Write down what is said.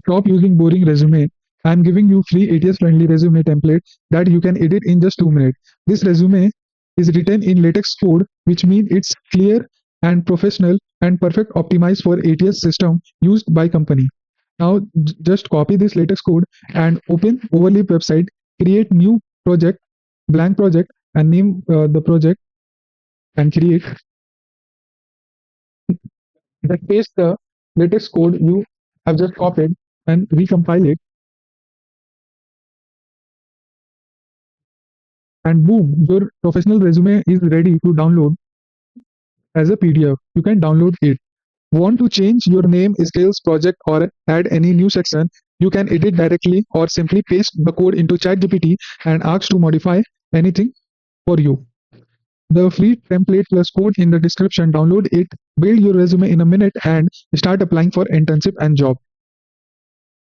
Stop using boring resume. I'm giving you free ATS-friendly resume template that you can edit in just 2 minutes. This resume is written in LaTeX code, which means it's clear and professional and perfect optimized for ATS system used by company. Now just copy this LaTeX code and open Overleaf website, create new project, blank project, and name the project and create. Then paste the LaTeX code you have just copied and recompile it, and boom, your professional resume is ready to download as a PDF. You can download it. Want to change your name, skills, project, or add any new section? You can edit directly or simply paste the code into ChatGPT and ask to modify anything for you. The free template plus code in the description. Download it, build your resume in a minute, and start applying for internship and job.